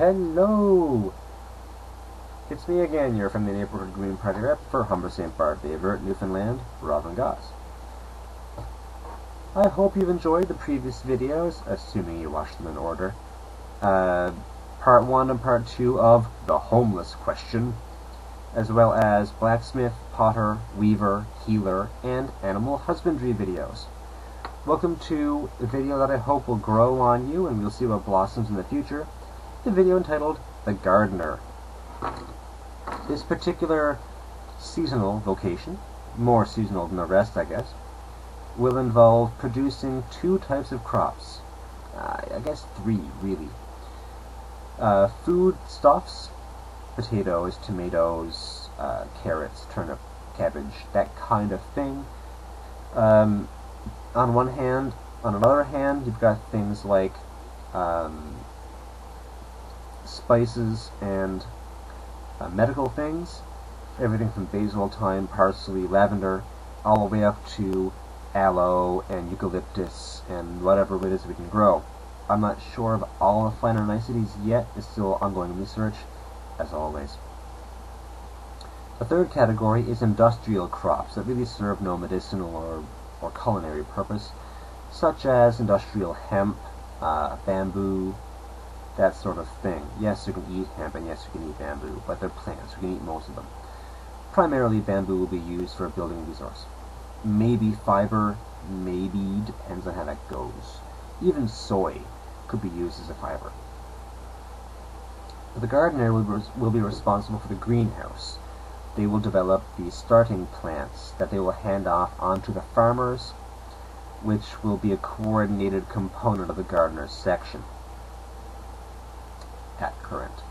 Hello! It's me again, you're from the Neighborhood Green Party rep for Humber St. Barbe, Everett, Newfoundland, Robin Goss. I hope you've enjoyed the previous videos, assuming you watched them in order. Part 1 and Part 2 of the homeless question, as well as blacksmith, potter, weaver, healer, and animal husbandry videos. Welcome to a video that I hope will grow on you and we'll see what blossoms in the future, the video entitled The Gardener. This particular seasonal vocation, more seasonal than the rest I guess, will involve producing two types of crops. I guess three, really. Food stuffs, potatoes, tomatoes, carrots, turnip, cabbage, that kind of thing. On one hand. On another hand, you've got things like spices and medical things. Everything from basil, thyme, parsley, lavender, all the way up to aloe and eucalyptus and whatever it is we can grow. I'm not sure of all the finer niceties yet. It's still ongoing research, as always. The third category is industrial crops that really serve no medicinal or culinary purpose, such as industrial hemp, bamboo, that sort of thing. Yes, you can eat hemp and yes, you can eat bamboo, but they're plants. You can eat most of them. Primarily, bamboo will be used for a building resource. Maybe fiber, maybe, depends on how that goes. Even soy could be used as a fiber. The gardener will be responsible for the greenhouse. They will develop the starting plants that they will hand off onto the farmers, which will be a coordinated component of the gardener's section at current.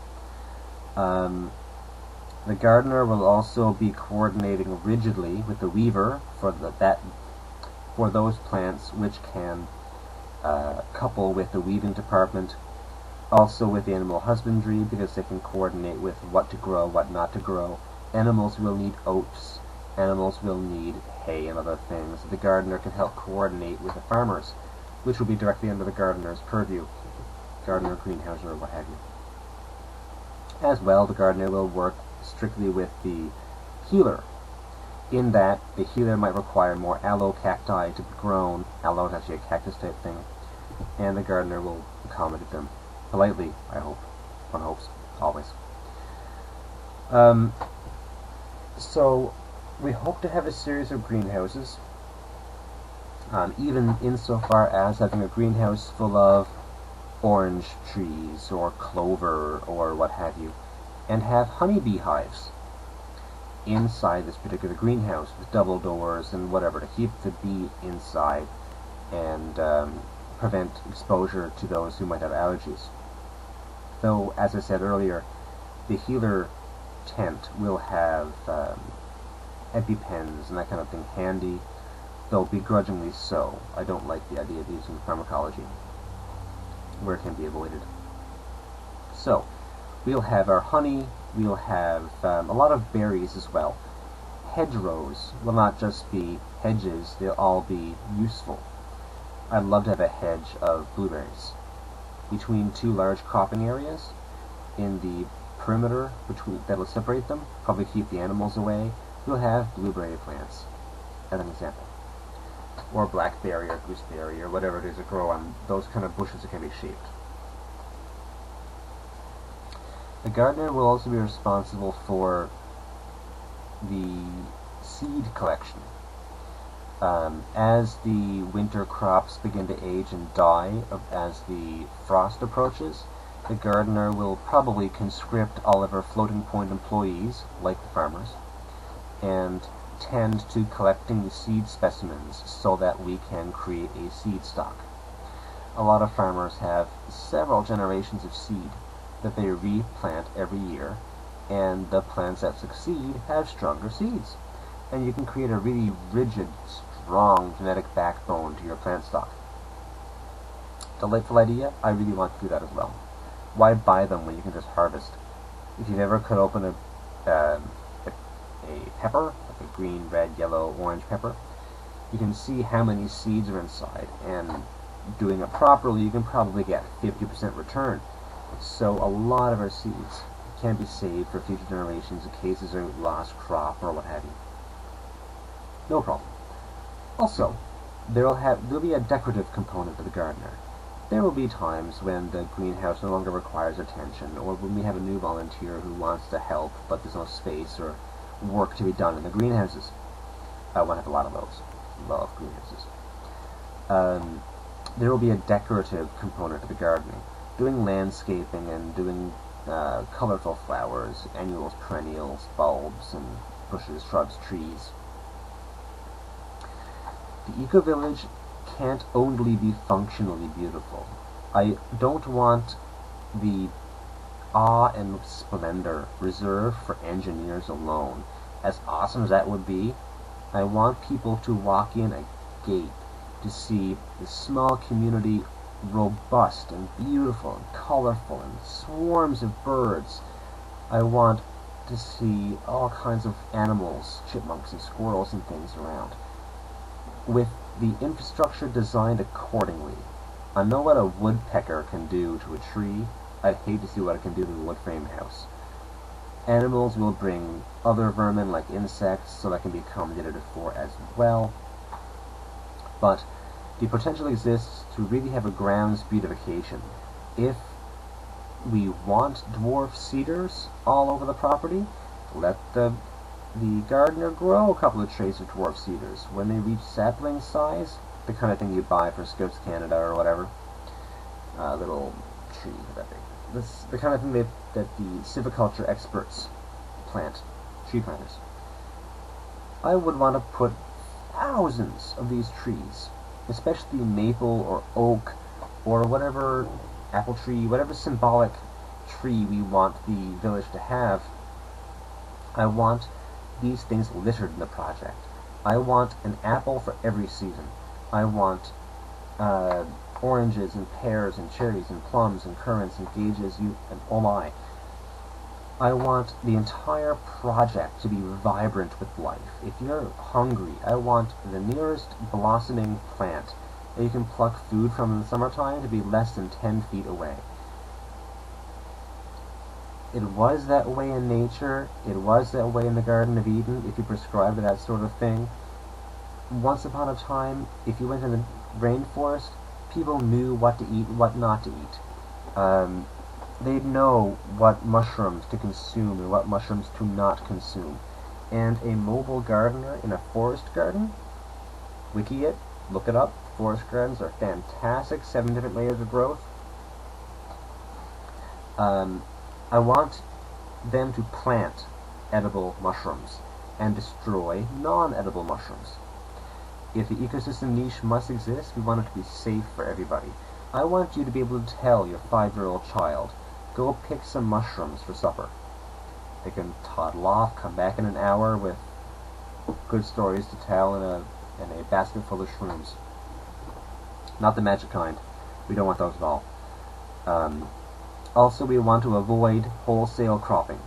The gardener will also be coordinating rigidly with the weaver for those plants which can couple with the weaving department, also with the animal husbandry because they can coordinate with what to grow, what not to grow. Animals will need oats, animals will need hay and other things. The gardener can help coordinate with the farmers, which will be directly under the gardener's purview, gardener, greenhouse, or what have you. As well, the gardener will work strictly with the healer, in that the healer might require more aloe cacti to be grown. Aloe is actually a cactus type thing, and the gardener will accommodate them politely, I hope. One hopes, always. So, we hope to have a series of greenhouses, even insofar as having a greenhouse full of orange trees or clover or what have you, and have honeybee hives inside this particular greenhouse with double doors and whatever to keep the bee inside and prevent exposure to those who might have allergies. Though, as I said earlier, the healer tent will have EpiPens and that kind of thing handy, though begrudgingly so. I don't like the idea of using pharmacology where it can be avoided. So, we'll have our honey, we'll have a lot of berries as well. Hedgerows will not just be hedges, they'll all be useful. I'd love to have a hedge of blueberries between two large cropping areas in the perimeter that'll separate them, probably keep the animals away. We'll have blueberry plants, as an example. Or blackberry or gooseberry or whatever it is that grow on those kind of bushes that can be shaped. The gardener will also be responsible for the seed collection. As the winter crops begin to age and die, as the frost approaches, the gardener will probably conscript all of our floating point employees, like the farmers, and tend to collecting the seed specimens so that we can create a seed stock. A lot of farmers have several generations of seed that they replant every year, and the plants that succeed have stronger seeds. And you can create a really rigid, strong genetic backbone to your plant stock. Delightful idea. I really want to do that as well. Why buy them when you can just harvest? If you've ever cut open a pepper, like a green, red, yellow, orange pepper, you can see how many seeds are inside, and doing it properly, you can probably get 50% return. So a lot of our seeds can be saved for future generations in case there's a lost crop or what have you. No problem. Also, there'll be a decorative component to the gardener. There will be times when the greenhouse no longer requires attention, or when we have a new volunteer who wants to help but there's no space or work to be done in the greenhouses. I want to have a lot of those. Love greenhouses. There will be a decorative component to the gardening, doing landscaping and doing colorful flowers, annuals, perennials, bulbs, and bushes, shrubs, trees. The eco-village can't only be functionally beautiful. I don't want the awe and splendor reserved for engineers alone. As awesome as that would be, I want people to walk in a gate to see this small community robust and beautiful and colorful and swarms of birds. I want to see all kinds of animals, chipmunks and squirrels and things around, with the infrastructure designed accordingly. I know what a woodpecker can do to a tree. I'd hate to see what it can do to a wood frame house. Animals will bring other vermin like insects, so that can be accommodated for as well. But the potential exists to really have a grounds beautification. If we want dwarf cedars all over the property, let the gardener grow a couple of trays of dwarf cedars. When they reach sapling size, the kind of thing you buy for Scouts Canada or whatever, little tree that big. This the kind of thing that the civiculture experts plant, tree planters. I would want to put thousands of these trees, especially maple or oak or whatever apple tree, whatever symbolic tree we want the village to have. I want these things littered in the project. I want an apple for every season. I want oranges and pears and cherries and plums and currants and gages and oh my. I want the entire project to be vibrant with life. If you're hungry, I want the nearest blossoming plant that you can pluck food from in the summertime to be less than 10 feet away. It was that way in nature. It was that way in the Garden of Eden, if you prescribe to that sort of thing. Once upon a time, if you went in the rainforest, people knew what to eat and what not to eat. They'd know what mushrooms to consume and what mushrooms to not consume. And a mobile gardener in a forest garden, wiki it, look it up. Forest gardens are fantastic, 7 different layers of growth. I want them to plant edible mushrooms and destroy non-edible mushrooms. If the ecosystem niche must exist, we want it to be safe for everybody. I want you to be able to tell your 5-year-old child, go pick some mushrooms for supper. They can toddle off, come back in an hour with good stories to tell in a basket full of shrooms. Not the magic kind. We don't want those at all. Also, we want to avoid wholesale cropping.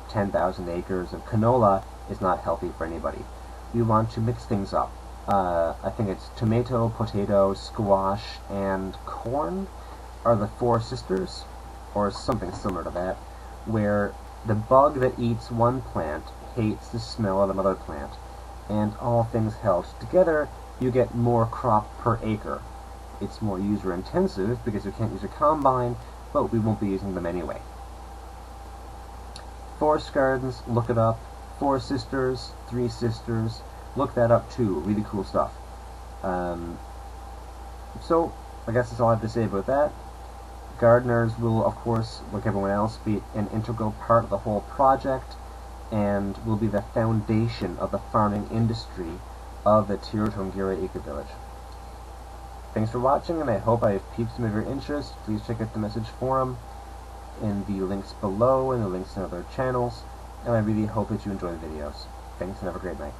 10,000 acres of canola is not healthy for anybody. We want to mix things up. I think it's tomato, potato, squash, and corn are the 4 sisters, or something similar to that, where the bug that eats one plant hates the smell of another plant, and all things held together, you get more crop per acre. It's more user intensive because you can't use a combine, but we won't be using them anyway. Forest gardens, look it up. 4 sisters, 3 sisters, look that up too. Really cool stuff. So, I guess that's all I have to say about that. Gardeners will, of course, like everyone else, be an integral part of the whole project and will be the foundation of the farming industry of the Tir Tairngire Eco-Village. Thanks for watching, and I hope I have piqued some of your interest. Please check out the message forum in the links below and the links in other channels, and I really hope that you enjoy the videos. Thanks and have a great night.